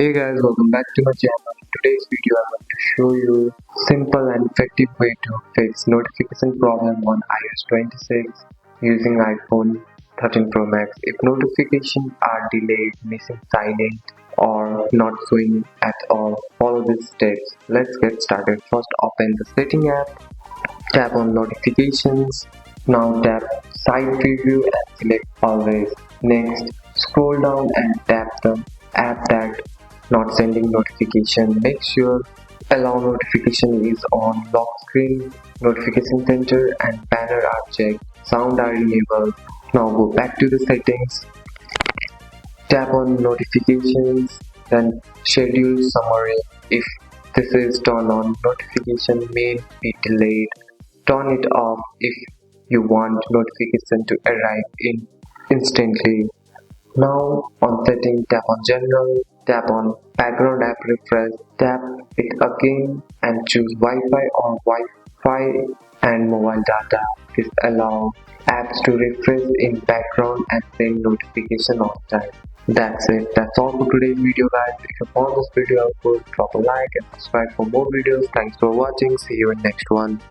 Hey guys, welcome back to my channel. In today's video, I'm going to show you simple and effective way to fix notification problem on iOS 26 using iPhone 13 Pro Max. If notifications are delayed, missing silent, or not showing at all, follow these steps. Let's get started. First, open the setting app, tap on notifications. Now tap side preview and select always. Next, scroll down and tap the app tag not sending notification. Make sure allow notification is on. Lock screen, notification center and banner are checked. Sound are enabled. Now go back to the settings. Tap on notifications, then schedule summary. If this is turned on, notification may be delayed. Turn it off if you want notification to arrive in instantly. Now on setting, tap on general, tap on background app refresh, tap it again and choose Wi-Fi or Wi-Fi and mobile data. This allows apps to refresh in background and send notification on time. That's it. That's all for today's video guys. If you found this video helpful, drop a like and subscribe for more videos. Thanks for watching. See you in next one.